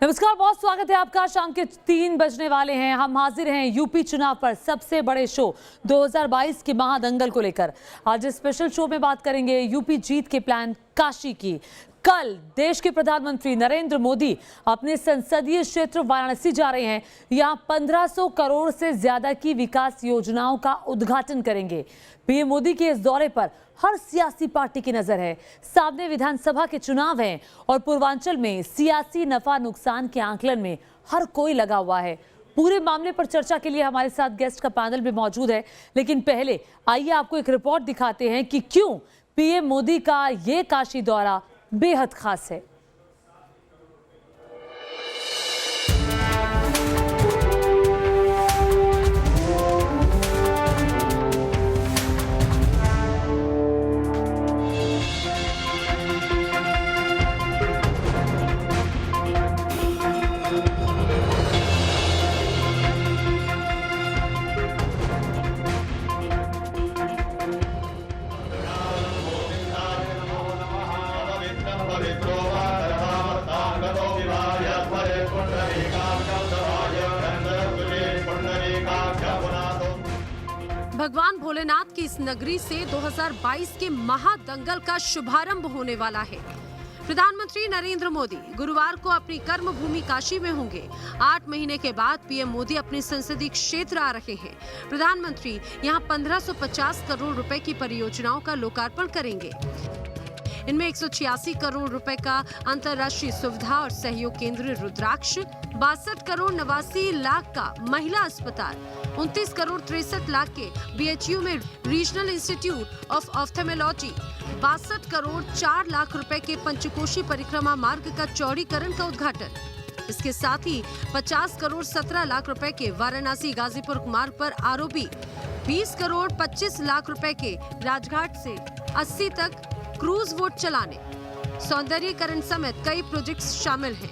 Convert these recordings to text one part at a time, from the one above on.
नमस्कार, बहुत स्वागत है आपका। शाम के 3 बजने वाले हैं। हम हाजिर हैं यूपी चुनाव पर सबसे बड़े शो 2022 के महादंगल को लेकर। आज इस स्पेशल शो में बात करेंगे यूपी जीत के प्लान काशी की। कल देश के प्रधानमंत्री नरेंद्र मोदी अपने संसदीय क्षेत्र वाराणसी जा रहे हैं। यहां 1500 करोड़ से ज्यादा की विकास योजनाओं का उद्घाटन करेंगे। पीएम मोदी के इस दौरे पर हर सियासी पार्टी की नजर है। सामने विधानसभा के चुनाव हैं और पूर्वांचल में सियासी नफा नुकसान के आंकलन में हर कोई लगा हुआ है। पूरे मामले पर चर्चा के लिए हमारे साथ गेस्ट का पैनल भी मौजूद है, लेकिन पहले आइए आपको एक रिपोर्ट दिखाते हैं कि क्यों पीएम मोदी का ये काशी दौरा बेहद खास है। भगवान भोलेनाथ की इस नगरी से 2022 के महादंगल का शुभारंभ होने वाला है। प्रधानमंत्री नरेंद्र मोदी गुरुवार को अपनी कर्म भूमि काशी में होंगे। 8 महीने के बाद पीएम मोदी अपने संसदीय क्षेत्र आ रहे हैं। प्रधानमंत्री यहां 1550 करोड़ रुपए की परियोजनाओं का लोकार्पण करेंगे। इनमें 186 करोड़ रुपए का अंतर्राष्ट्रीय सुविधा और सहयोग केंद्र रुद्राक्ष, 62 करोड़ 89 लाख का महिला अस्पताल, 29 करोड़ 63 लाख के बीएचयू में regional institute of ophthalmology, 62 crore 4 lakh रुपए के पंचकोशी परिक्रमा मार्ग का चौड़ीकरण का उद्घाटन। इसके साथ ही 50 करोड़ 17 लाख रुपए के वाराणसी गाजीपुर मार्ग पर आरओबी, 20 करोड़ 25 लाख रुपए के राजघाट से 80 तक क्रूज बोट चलाने, सौंदर्यीकरण समेत कई प्रोजेक्ट्स शामिल हैं।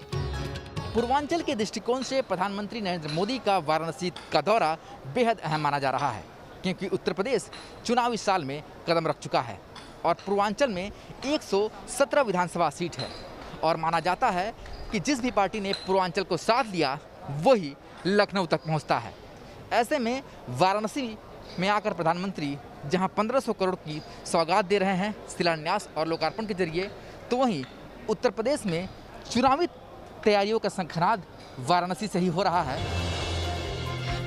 पूर्वांचल के दृष्टिकोण से प्रधानमंत्री नरेंद्र मोदी का वाराणसी का दौरा बेहद अहम माना जा रहा है, क्योंकि उत्तर प्रदेश चुनावी साल में कदम रख चुका है और पूर्वांचल में 117 विधानसभा सीट है और माना जाता है कि जिस भी पार्टी ने पूर्वांचल को साथ लिया वही लखनऊ तक पहुंचता है। ऐसे में वाराणसी में आकर प्रधानमंत्री जहां 1500 करोड़ की सौगात दे रहे हैं शिलान्यास और लोकार्पण के जरिए, तो वहीं उत्तर प्रदेश में चुनावी तैयारियों का शंखनाद वाराणसी से ही हो रहा है।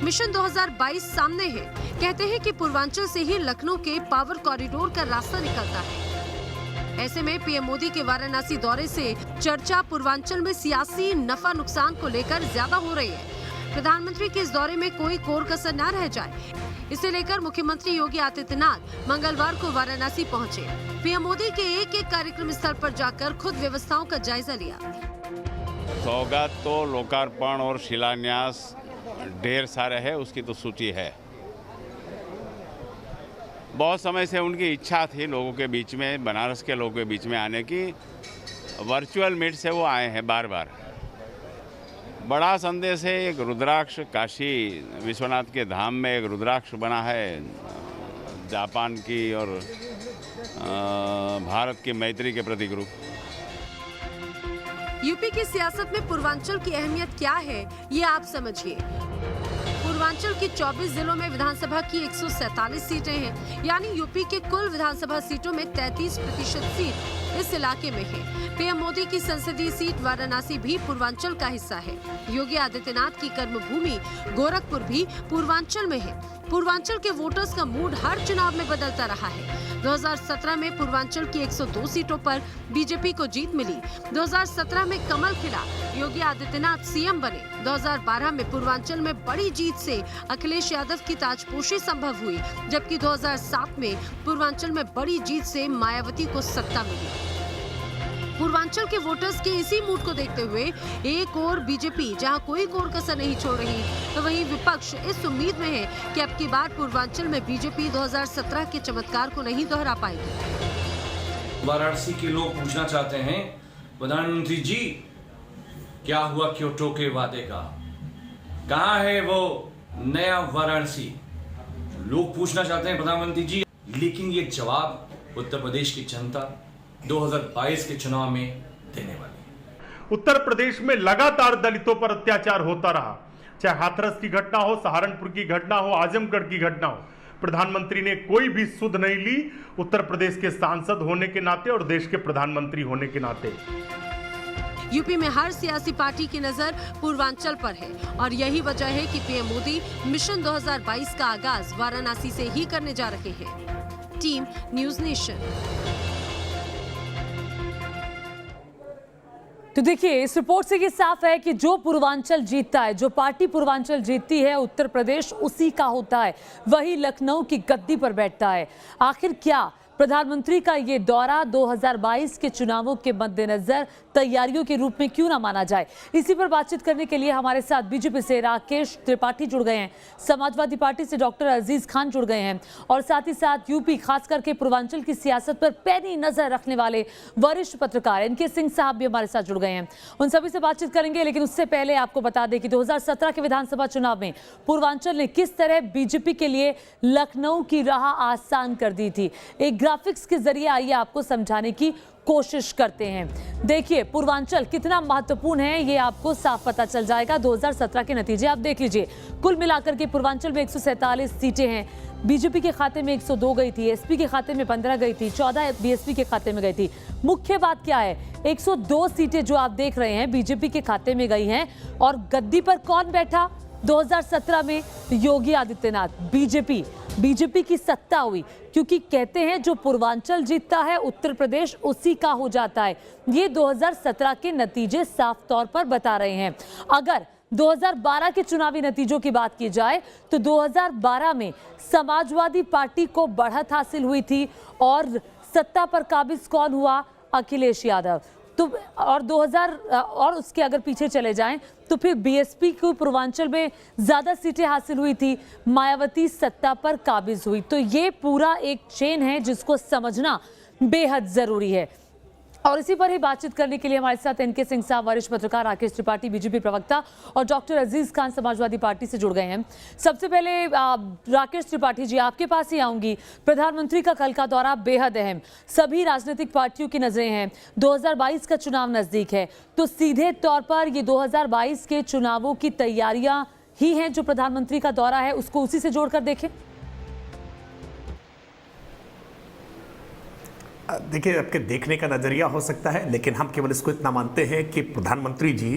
मिशन 2022 सामने है। कहते हैं कि पूर्वांचल से ही लखनऊ के पावर कॉरिडोर का रास्ता निकलता है। ऐसे में पीएम मोदी के वाराणसी दौरे से चर्चा पूर्वांचल में सियासी नफा नुकसान को लेकर ज्यादा हो रही है। प्रधानमंत्री के इस दौरे में कोई कोर कसर न रह जाए, इसे लेकर मुख्यमंत्री योगी आदित्यनाथ मंगलवार को वाराणसी पहुंचे। पीएम मोदी के एक कार्यक्रम स्थल पर जाकर खुद व्यवस्थाओं का जायजा लिया। सौगात तो लोकार्पण और शिलान्यास ढेर सारे है, उसकी तो सूची है। बहुत समय से उनकी इच्छा थी लोगों के बीच में, बनारस के लोगों के बीच में आने की। वर्चुअल मीट से वो आए हैं बार बार। बड़ा संदेश है। एक रुद्राक्ष, काशी विश्वनाथ के धाम में एक रुद्राक्ष बना है जापान की और भारत की मैत्री के प्रतीक रूप। यूपी की सियासत में पूर्वांचल की अहमियत क्या है, ये आप समझिए। पूर्वांचल की 24 जिलों में विधानसभा की 147 सीटें हैं, यानी यूपी के कुल विधानसभा सीटों में 33% सीट इस इलाके में है। पीएम मोदी की संसदीय सीट वाराणसी भी पूर्वांचल का हिस्सा है। योगी आदित्यनाथ की कर्मभूमि गोरखपुर भी पूर्वांचल में है। पूर्वांचल के वोटर्स का मूड हर चुनाव में बदलता रहा है। 2017 में पूर्वांचल की 102 सीटों पर बीजेपी को जीत मिली। 2017 में कमल खिला, योगी आदित्यनाथ सीएम बने। 2012 में पूर्वांचल में बड़ी जीत से अखिलेश यादव की ताजपोशी संभव हुई, जबकि 2007 में पूर्वांचल में बड़ी जीत से मायावती को सत्ता मिली। पूर्वांचल के वोटर्स के इसी मूड को देखते हुए एक और बीजेपी जहां कोई कोर कसर नहीं छोड़ रही, तो वहीं विपक्ष इस उम्मीद में है कि अब की बार पूर्वांचल में बीजेपी 2017 के चमत्कार को नहीं दोहरा पाएगी। वाराणसी के लोग पूछना चाहते हैं, प्रधानमंत्री जी क्या हुआ क्योटो के वादे का? कहाँ है वो नया वाराणसी? लोग पूछना चाहते हैं प्रधानमंत्री जी, लेकिन ये जवाब उत्तर प्रदेश की जनता 2022 के चुनाव में देने वाली है। उत्तर प्रदेश में लगातार दलितों पर अत्याचार होता रहा, चाहे हाथरस की घटना हो, सहारनपुर की घटना हो, आजमगढ़ की घटना हो। प्रधानमंत्री ने कोई भी सुध नहीं ली, उत्तर प्रदेश के सांसद होने के नाते और देश के प्रधानमंत्री होने के नाते। यूपी में हर सियासी पार्टी की नजर पूर्वांचल पर है और यही वजह है कि पीएम मोदी मिशन 2022 का आगाज वाराणसी से ही करने जा रहे हैं। Team news nation. तो देखिए, इस रिपोर्ट से ये साफ है कि जो पूर्वांचल जीतता है, जो पार्टी पूर्वांचल जीतती है, उत्तर प्रदेश उसी का होता है, वही लखनऊ की गद्दी पर बैठता है। आखिर क्या प्रधानमंत्री का ये दौरा 2022 के चुनावों के मद्देनजर तैयारियों के रूप में क्यों ना माना जाए? इसी पर बातचीत करने के लिए हमारे साथ बीजेपी से राकेश त्रिपाठी जुड़ गए हैं, समाजवादी पार्टी से डॉक्टर अजीज खान जुड़ गए हैं और साथ ही साथ यूपी खास करके पूर्वांचल की सियासत पर पैनी नजर रखने वाले वरिष्ठ पत्रकार एनके सिंह साहब भी हमारे साथ जुड़ गए हैं। उन सभी से बातचीत करेंगे, लेकिन उससे पहले आपको बता दें कि 2017 के विधानसभा चुनाव में पूर्वांचल ने किस तरह बीजेपी के लिए लखनऊ की राह आसान कर दी थी। एक ग्राफिक्स के जरिए आइए आपको समझाने की कोशिश करते हैं। देखिए, पूर्वांचल कितना महत्वपूर्ण है ये आपको साफ पता चल जाएगा। 2017 के नतीजे आप देख लीजिए। कुल मिलाकर के पूर्वांचल में 147 सीटें हैं। बीजेपी के खाते में 102 गई थी, एसपी के खाते में 15 गई थी, 14 बीएसपी के खाते में गई थी। मुख्य बात क्या है, 102 सीटें जो आप देख रहे हैं बीजेपी के खाते में गई हैं और गद्दी पर कौन बैठा? 2017 में योगी आदित्यनाथ। बीजेपी की सत्ता हुई, क्योंकि कहते हैं जो पूर्वांचल जीतता है उत्तर प्रदेश उसी का हो जाता है। ये 2017 के नतीजे साफ तौर पर बता रहे हैं। अगर 2012 के चुनावी नतीजों की बात की जाए तो 2012 में समाजवादी पार्टी को बढ़त हासिल हुई थी और सत्ता पर काबिज कौन हुआ? अखिलेश यादव। तो और उसके अगर पीछे चले जाएं तो फिर बीएसपी को पूर्वांचल में ज्यादा सीटें हासिल हुई थी, मायावती सत्ता पर काबिज हुई। तो ये पूरा एक चेन है जिसको समझना बेहद जरूरी है। और इसी पर ही बातचीत करने के लिए हमारे साथ एनके सिंह साहब वरिष्ठ पत्रकार, राकेश त्रिपाठी बीजेपी प्रवक्ता और डॉक्टर अजीज खान समाजवादी पार्टी से जुड़ गए हैं। सबसे पहले राकेश त्रिपाठी जी, आपके पास ही आऊंगी। प्रधानमंत्री का कल का दौरा बेहद अहम, सभी राजनीतिक पार्टियों की नजरें हैं। 2022 का चुनाव नजदीक है, तो सीधे तौर पर ये 2022 के चुनावों की तैयारियां ही हैं जो प्रधानमंत्री का दौरा है, उसको उसी से जोड़कर देखें। देखिए, आपके देखने का नजरिया हो सकता है, लेकिन हम केवल इसको इतना मानते हैं कि प्रधानमंत्री जी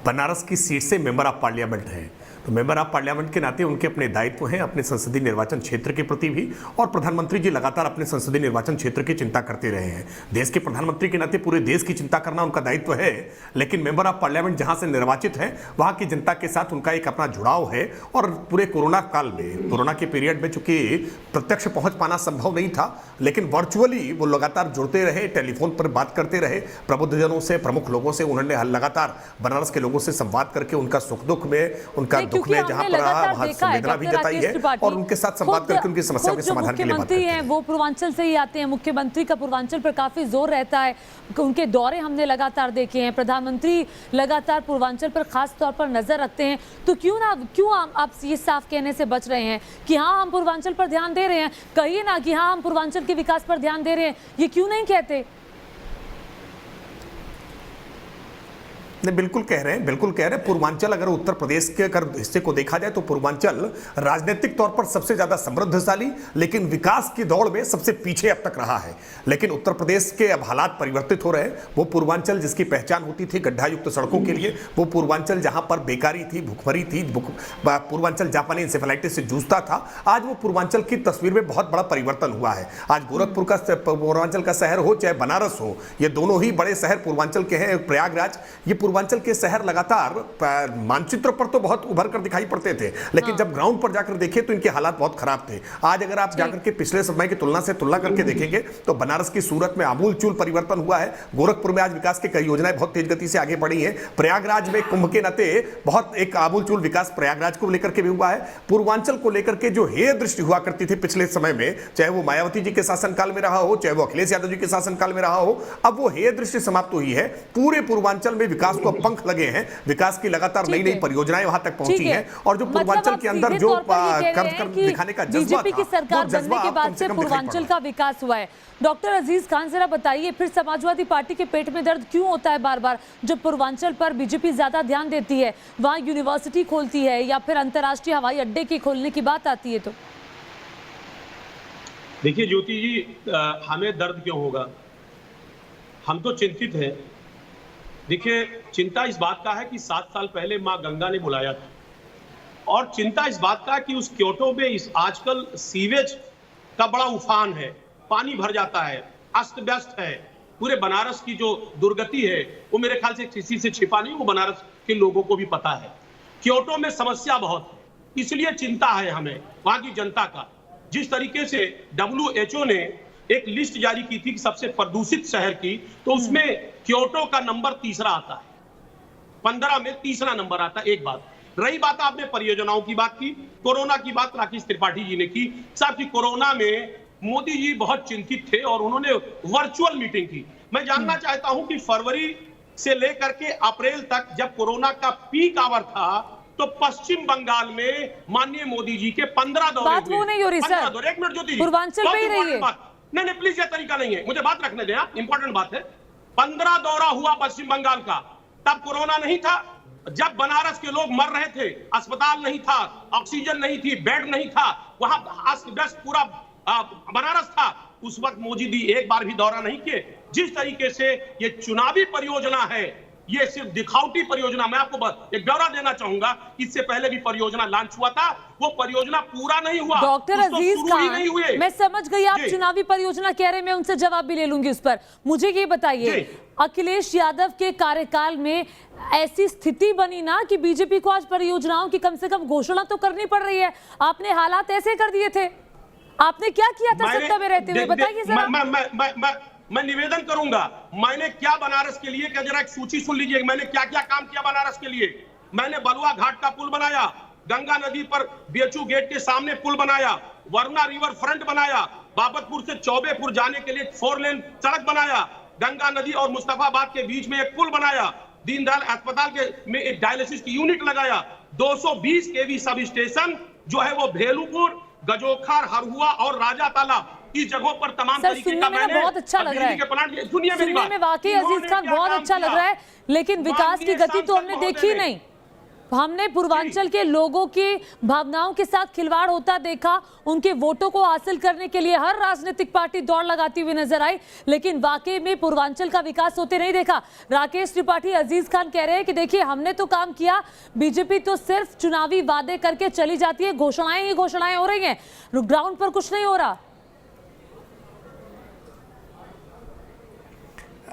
बनारस की सीट से मेंबर ऑफ पार्लियामेंट हैं। तो मेंबर ऑफ पार्लियामेंट के नाते उनके अपने दायित्व हैं अपने संसदीय निर्वाचन क्षेत्र के प्रति भी, और प्रधानमंत्री जी लगातार अपने संसदीय निर्वाचन क्षेत्र की चिंता करते रहे हैं। देश के प्रधानमंत्री के नाते पूरे देश की चिंता करना उनका दायित्व है, लेकिन मेंबर ऑफ पार्लियामेंट जहां से निर्वाचित हैं वहां की जनता के साथ उनका एक अपना जुड़ाव है। और पूरे कोरोना काल में, कोरोना के पीरियड में चूंकि प्रत्यक्ष पहुंच पाना संभव नहीं था, लेकिन वर्चुअली वो लगातार जुड़ते रहे, टेलीफोन पर बात करते रहे प्रबुद्धजनों से, प्रमुख लोगों से। उन्होंने लगातार बनारस के लोगों से संवाद करके उनका सुख दुख में, उनका दुख में जहां पर वहां संवेदना भी जताई है और उनके साथ संवाद करके उनकी समस्या के समाधान के लिए बात करते हैं। वो पूर्वांचल से ही आते हैं, मुख्यमंत्री का पूर्वांचल पर काफी जोर रहता है, उनके दौरे हमने लगातार देखे हैं। प्रधानमंत्री लगातार पूर्वांचल पर खास तौर पर नजर रखते हैं। तो क्यों आप ये साफ कहने से बच रहे हैं कि हाँ हम पूर्वांचल पर ध्यान दे रहे हैं? कहिए ना कि हाँ हम पूर्वांचल के विकास पर ध्यान दे रहे हैं, ये क्यों नहीं कहते? नहीं, बिल्कुल कह रहे हैं। पूर्वांचल अगर उत्तर प्रदेश के अगर हिस्से को देखा जाए तो पूर्वांचल राजनीतिक तौर पर सबसे ज्यादा समृद्धशाली, लेकिन विकास की दौड़ में सबसे पीछे अब तक रहा है। लेकिन उत्तर प्रदेश के अब हालात परिवर्तित हो रहे हैं। वो पूर्वांचल जिसकी पहचान होती थी गड्ढायुक्त सड़कों के लिए, वो पूर्वांचल जहां पर बेकारी थी, भुखमरी थी, पूर्वांचल जापानी इंसेफेलाइटिस से जूझता था, आज वो पूर्वांचल की तस्वीर में बहुत बड़ा परिवर्तन हुआ है। आज गोरखपुर का पूर्वांचल का शहर हो चाहे बनारस हो, ये दोनों ही बड़े शहर पूर्वांचल के हैं। प्रयागराज, ये पूर्वांचल के शहर लगातार मानचित्र पर तो बहुत उभर कर दिखाई पड़ते थे, लेकिन जब ग्राउंड पर जाकर देखे तो इनके हालात बहुत खराब थे। आज अगर आप जाकर के पिछले समय की तुलना करके देखेंगे तो बनारस की सूरत में आमूलचूल परिवर्तन हुआ है। गोरखपुर में आज विकास की कई योजनाएं बहुत तेज गति से आगे बढ़ी हैं। प्रयागराज में कुंभ के नाते बहुत एक आमूलचूल विकास प्रयागराज को लेकर के भी हुआ है। पूर्वांचल को लेकर के जो हेय दृष्टि हुआ करती थी पिछले समय में, चाहे वो मायावती जी के शासनकाल में रहा हो, चाहे वो अखिलेश यादव जी के शासनकाल में रहा हो, अब वो हेय दृष्टि समाप्त हुई है। पूरे पूर्वांचल में विकास को अब पंख लगे हैं, विकास की लगातार नई नई परियोजनाएं वहां तक पहुंची हैं, और जो पूर्वांचल के अंदर जो कर्म दिखाने का जज्बा बीजेपी की सरकार बनने के बाद से पूर्वांचल का विकास हुआ है। डॉक्टर अजीज खान जरा बताइए, फिर समाजवादी पार्टी के पेट में दर्द क्यों होता है बार बार जब पूर्वांचल पर बीजेपी ज्यादा ध्यान देती है, वहां यूनिवर्सिटी खोलती है या फिर अंतर्राष्ट्रीय हवाई अड्डे के खोलने की बात आती है? तो देखिए ज्योति जी, हमें दर्द क्यों होगा? हम तो चिंतित हैं। देखिए, चिंता इस बात का है कि 7 साल पहले मां गंगा ने बुलाया था, और चिंता इस बात का कि उस क्योटो में इस आजकल सीवेज का बड़ा उफान है, पानी भर जाता है, अस्त व्यस्त है। पूरे बनारस की जो दुर्गति है वो मेरे ख्याल से किसी से छिपा नहीं, वो बनारस के लोगों को भी पता है। क्योटो में समस्या बहुत है, इसलिए चिंता है हमें वहां की जनता का। जिस तरीके से WHO ने एक लिस्ट जारी की थी कि सबसे प्रदूषित शहर की, तो उसमें क्योटो का नंबर तीसरा आता है, 15 में तीसरा नंबर आता है। एक बात रही, बात आपने परियोजनाओं की बात की, कोरोना की बात राकेश त्रिपाठी जी ने की। साहब की कोरोना में मोदी जी बहुत चिंतित थे और उन्होंने वर्चुअल मीटिंग की। मैं जानना चाहता हूं कि फरवरी से लेकर के अप्रैल तक जब कोरोना का पीक आवर था, तो पश्चिम बंगाल में माननीय मोदी जी के 15 दौरे बात वो नहीं हो रही सर, एक मिनट ज्योति, पूर्वांचल पे ही रही है। नहीं प्लीज, ये तरीका नहीं है, मुझे बात रखने दें आप, इंपॉर्टेंट बात है। 15 दौरा हुआ पश्चिम बंगाल का, तब कोरोना नहीं था। जब बनारस के लोग मर रहे थे, अस्पताल नहीं था, ऑक्सीजन नहीं थी, बेड नहीं था, वहां अस्त-व्यस्त पूरा बनारस था, उस वक्त मोदी जी एक बार भी दौरा नहीं किए। जिस तरीके से ये चुनावी परियोजना है, ये सिर्फ दिखावटी परियोजना। मैं आपको एक ब्यौरा देना चाहूंगा, इससे पहले भी परियोजना लॉन्च हुआ था, वो परियोजना पूरा नहीं हुआ। डॉक्टर अजीज खान, मैं समझ गई आप चुनावी परियोजना कह रहे हैं, मैं उनसे जवाब भी ले लूंगी उस पर। मुझे ये बताइए, अखिलेश यादव के कार्यकाल में ऐसी स्थिति बनी ना कि बीजेपी को आज परियोजनाओं की कम से कम घोषणा तो करनी पड़ रही है, आपने हालात ऐसे कर दिए थे, आपने क्या किया था सत्ता में रहते हुए, बताइए जरा। मैं निवेदन करूंगा, मैंने क्या बनारस के लिए, क्या जरा एक सूची सुन लीजिए, मैंने क्या क्या काम किया बनारस के लिए। मैंने बलुआ घाट का पुल बनाया, गंगा नदी पर BHU गेट के सामने पुल बनाया, वरुणा रिवर फ्रंट बनाया, बाबतपुर से चौबेपुर जाने के लिए 4 लेन सड़क बनाया, गंगा नदी और मुस्तफाबाद के बीच में एक पुल बनाया, दीनदयाल अस्पताल में एक डायलिसिस की यूनिट लगाया, 220 kV सब स्टेशन जो है वो भेलूपुर, गजोखार, हरहुआ और राजा तालाब, इस जगहों पर तमाम तरीके का मैंने बहुत अच्छा लग रहा है, सुनने में वाकई अजीज खान बहुत अच्छा लग रहा है, लेकिन विकास की गति तो हमने देखी नहीं। हमने पूर्वांचल के लोगों की भावनाओं के साथ खिलवाड़ होता देखा, उनके वोटों को हासिल करने के लिए हर राजनीतिक पार्टी दौड़ लगाती हुई नजर आई, लेकिन वाकई में पूर्वांचल का विकास होते नहीं देखा। राकेश त्रिपाठी, अजीज खान कह रहे हैं कि देखिए हमने तो काम किया, बीजेपी तो सिर्फ चुनावी वादे करके चली जाती है, घोषणाएं ही घोषणाएं हो रही हैं, ग्राउंड पर कुछ नहीं हो रहा।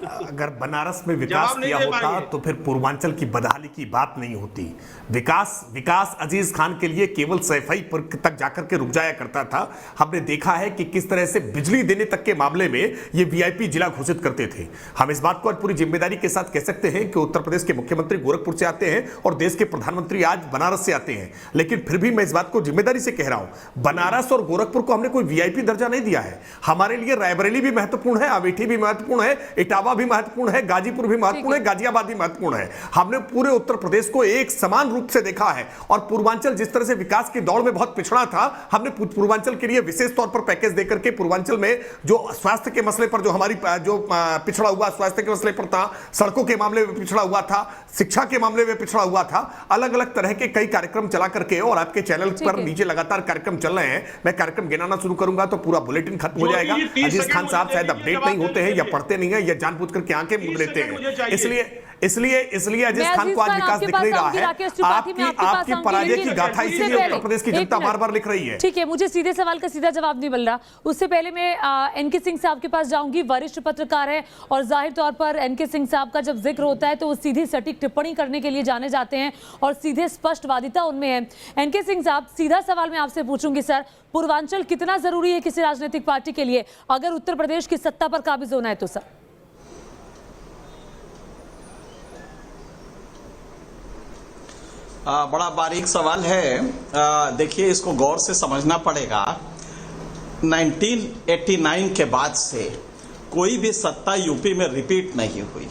अगर बनारस में विकास किया होता तो फिर पूर्वांचल की बदहाली की बात नहीं होती। विकास अजीज खान के लिए केवल सैफई पर तक जाकर के रुक जाया करता था। हमने देखा है कि किस तरह से बिजली देने तक के मामले में ये VIP जिला घोषित करते थे। हम इस बात को आज पूरी जिम्मेदारी के साथ कह सकते हैं कि उत्तर प्रदेश के मुख्यमंत्री गोरखपुर से आते हैं और देश के प्रधानमंत्री आज बनारस से आते हैं, लेकिन फिर भी मैं इस बात को जिम्मेदारी से कह रहा हूं, बनारस और गोरखपुर को हमने कोई VIP दर्जा नहीं दिया है। हमारे लिए रायबरेली भी महत्वपूर्ण है, अमेठी भी महत्वपूर्ण है, इटावा भी महत्वपूर्ण है, गाजीपुर भी महत्वपूर्ण है, गाजियाबाद भी महत्वपूर्ण है। हमने पूरे उत्तर प्रदेश को एक समान रूप से देखा है, और पूर्वांचल जिस तरह से विकास की दौड़ में बहुत पिछड़ा था, हमने पूर्वांचल के लिए विशेष तौर पर पैकेज देकर के पूर्वांचल में जो स्वास्थ्य के मसले पर जो हमारी जो पिछड़ा हुआ स्वास्थ्य के मसले पर था, सड़कों के मामले में पिछड़ा हुआ था, शिक्षा के मामले में पिछड़ा हुआ था, अलग अलग तरह के कई कार्यक्रम चला करके, और आपके चैनल पर नीचे लगातार कार्यक्रम चल रहे हैं। मैं कार्यक्रम गिनाना शुरू करूंगा तो पूरा बुलेटिन खत्म हो जाएगा। अजीज खान साहब शायद अपडेट नहीं होते हैं या पढ़ते नहीं है या जानबूझ करके आंखें मूंद लेते हैं, इसलिए अजीज खान को आज विकास दिख नहीं रहा है। आपकी पराजय की गाथा इसीलिए उत्तर प्रदेश की जनता बार-बार लिख रही है। ठीक है, मुझे सीधे सवाल का सीधा जवाब नहीं मिल रहा। उससे पहले मैं NK सिंह साहब के पास जाऊंगी, वरिष्ठ पत्रकार है, और जाहिर तौर पर NK सिंह साहब का जब जिक्र होता है तो वो सीधी सटीक टिप्पणी करने के लिए जाने जाते हैं और सीधे स्पष्टवादिता उनमें है। NK सिंह साहब, सीधा सवाल मैं आपसे पूछूंगी सर, पूर्वांचल कितना जरूरी है किसी राजनीतिक पार्टी के लिए अगर उत्तर प्रदेश की सत्ता पर काबिज होना है तो? सर बड़ा बारीक सवाल है। देखिए, इसको गौर से समझना पड़ेगा। 1989 के बाद से कोई भी सत्ता यूपी में रिपीट नहीं हुई।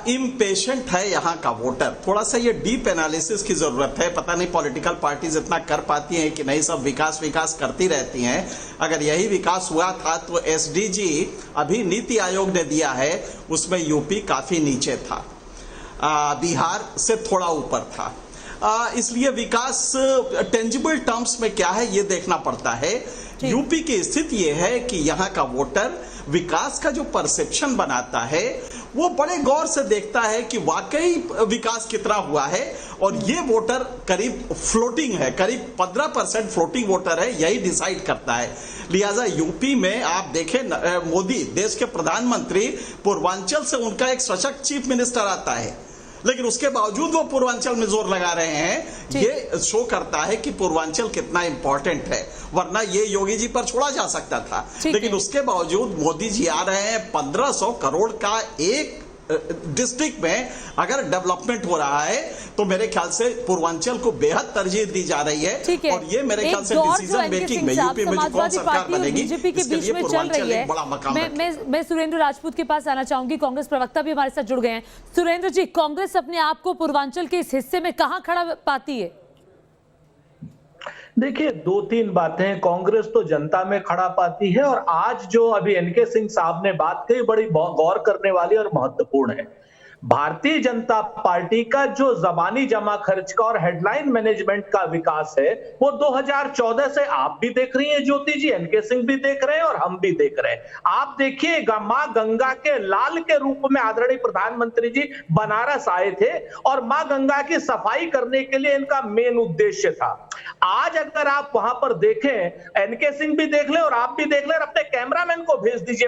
इम्पेशेंट है यहाँ का वोटर। थोड़ा सा ये डीप एनालिसिस की जरूरत है। पता नहीं पॉलिटिकल पार्टीज इतना कर पाती हैं कि नहीं, सब विकास विकास करती रहती हैं। अगर यही विकास हुआ था तो एसडीजी अभी नीति आयोग ने दिया है उसमें यूपी काफी नीचे था, बिहार से थोड़ा ऊपर था। इसलिए विकास टेंजिबल टर्म्स में क्या है ये देखना पड़ता है। यूपी की स्थिति ये है कि यहाँ का वोटर विकास का जो परसेप्शन बनाता है वो बड़े गौर से देखता है कि वाकई विकास कितना हुआ है, और ये वोटर करीब फ्लोटिंग है, करीब 15% फ्लोटिंग वोटर है, यही डिसाइड करता है। लिहाजा यूपी में आप देखें, मोदी देश के प्रधानमंत्री, पूर्वांचल से उनका एक सशक्त चीफ मिनिस्टर आता है, लेकिन उसके बावजूद वो पूर्वांचल में जोर लगा रहे हैं। ये शो करता है कि पूर्वांचल कितना इंपॉर्टेंट है, वरना ये योगी जी पर छोड़ा जा सकता था। लेकिन उसके बावजूद मोदी जी आ रहे हैं। 1500 करोड़ का एक डिस्ट्रिक्ट में अगर डेवलपमेंट हो रहा है तो मेरे ख्याल से पूर्वांचल को बेहद तरजीह दी जा रही है। और ये मेरे ख्याल से डिसीजन मेकिंग में यूपी में जो कौन सरकार बनेगी इसके लिए पूर्वांचल एक बड़ा मकाम है। मैं सुरेंद्र राजपूत के पास आना चाहूंगी, कांग्रेस प्रवक्ता भी हमारे साथ जुड़ गए हैं। सुरेंद्र जी, कांग्रेस अपने आप को पूर्वांचल के इस हिस्से में कहां खड़ा पाती है? देखिए, 2-3 बातें। कांग्रेस तो जनता में खड़ा पाती है, और आज जो अभी एनके सिंह साहब ने बात कही बड़ी गौर करने वाली और महत्वपूर्ण है। भारतीय जनता पार्टी का जो जबानी जमा खर्च का और हेडलाइन मैनेजमेंट का विकास है वो 2014 से आप भी देख रही हैं ज्योति जी, एनके सिंह भी देख रहे हैं और हम भी देख रहे हैं। आप देखिए, मां गंगा के लाल के रूप में आदरणीय प्रधानमंत्री जी बनारस आए थे और मां गंगा की सफाई करने के लिए इनका मेन उद्देश्य था। आज अगर आप वहां पर देखें, एनके सिंह भी देख ले और आप भी देख ले, और अपने कैमरामैन को भेज दीजिए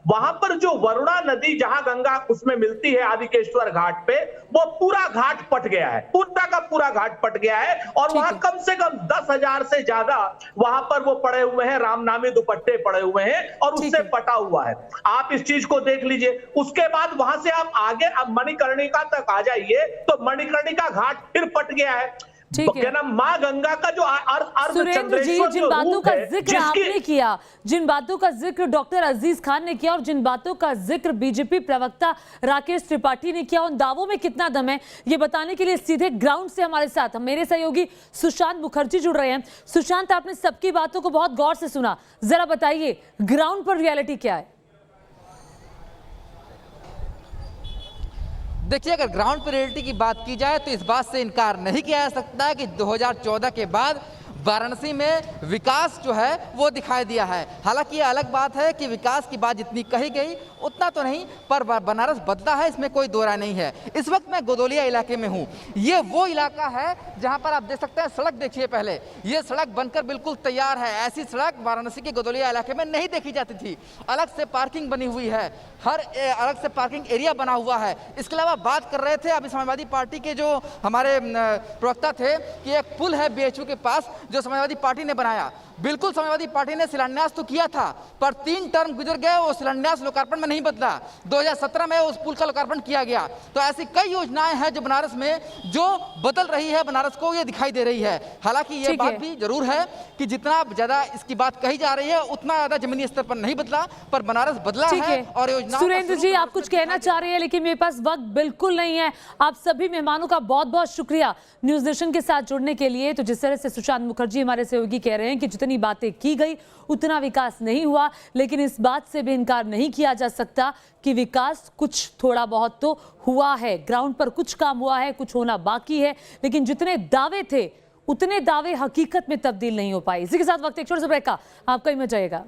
वहां पर जो वरुणा नदी जहां गंगा उसमें मिलती है आदिकेश्वर घाट पे, वो पूरा घाट पट गया है, पूरा का पूरा घाट पट गया है। और वहां कम से कम 10,000 से ज्यादा वहां पर वो पड़े हुए हैं, रामनामी दुपट्टे पड़े हुए हैं और उससे पटा हुआ है। आप इस चीज को देख लीजिए। उसके बाद वहां से आप आगे अब मणिकर्णिका तक आ जाइए तो मणिकर्णिका घाट फिर पट गया है। क्या नाम, मां गंगा का जो सुरेंद्र जी, जिन बातों का जिक्र आपने किया, जिन बातों का जिक्र डॉक्टर अजीज खान ने किया और जिन बातों का जिक्र बीजेपी प्रवक्ता राकेश त्रिपाठी ने किया, उन दावों में कितना दम है ये बताने के लिए सीधे ग्राउंड से हमारे साथ मेरे सहयोगी सुशांत मुखर्जी जुड़ रहे हैं। सुशांत, आपने सबकी बातों को बहुत गौर से सुना, जरा बताइए ग्राउंड पर रियलिटी क्या है? देखिए, अगर ग्राउंड पर रियलिटी की बात की जाए तो इस बात से इनकार नहीं किया जा सकता है कि 2014 के बाद वाराणसी में विकास जो है वो दिखाई दिया है। हालांकि ये अलग बात है कि विकास की बात जितनी कही गई उतना तो नहीं, पर बनारस बदला है, इसमें कोई दो राय नहीं है। इस वक्त मैं गोदोलिया इलाके में हूँ। ये वो इलाका है जहाँ पर आप देख सकते हैं, सड़क देखिए पहले, ये सड़क बनकर बिल्कुल तैयार है। ऐसी सड़क वाराणसी के गोदोलिया इलाके में नहीं देखी जाती थी। अलग से पार्किंग बनी हुई है, हर अलग से पार्किंग एरिया बना हुआ है। इसके अलावा बात कर रहे थे अभी समाजवादी पार्टी के जो हमारे प्रवक्ता थे कि एक पुल है बीएचयू के पास जो समाजवादी पार्टी ने बनाया। बिल्कुल, समाजवादी पार्टी ने शिलान्यास तो किया था, पर 3 टर्म गुजर गए, वो शिलान्यास लोकार्पण में नहीं बदला। 2017 में उस पुल का लोकार्पण किया गया। तो ऐसी कई योजनाएं हैं जो बनारस में जो बदल रही है, बनारस को ये दिखाई दे रही है। हालांकि ये बात भी जरूर है कि जितना ज्यादा इसकी बात कही जा रही है उतना ज्यादा जमीनी स्तर पर नहीं बदला, पर बनारस बदला है। और योजना सुरेंद्र जी, आप कुछ कहना चाह रहे हैं लेकिन मेरे पास वक्त बिल्कुल नहीं है। आप सभी मेहमानों का बहुत बहुत शुक्रिया न्यूज नेशन के साथ जुड़ने के लिए। तो जिस तरह से सुशांत मुखर्जी हमारे सहयोगी कह रहे हैं कि जितनी बातें की गई उतना विकास नहीं हुआ, लेकिन इस बात से भी इनकार नहीं किया जा सकता कि विकास कुछ थोड़ा बहुत तो हुआ है। ग्राउंड पर कुछ काम हुआ है, कुछ होना बाकी है, लेकिन जितने दावे थे उतने दावे हकीकत में तब्दील नहीं हो पाए। इसी के साथ वक्त एक छोटे से ब्रेक का, आपका ही मजा आएगा।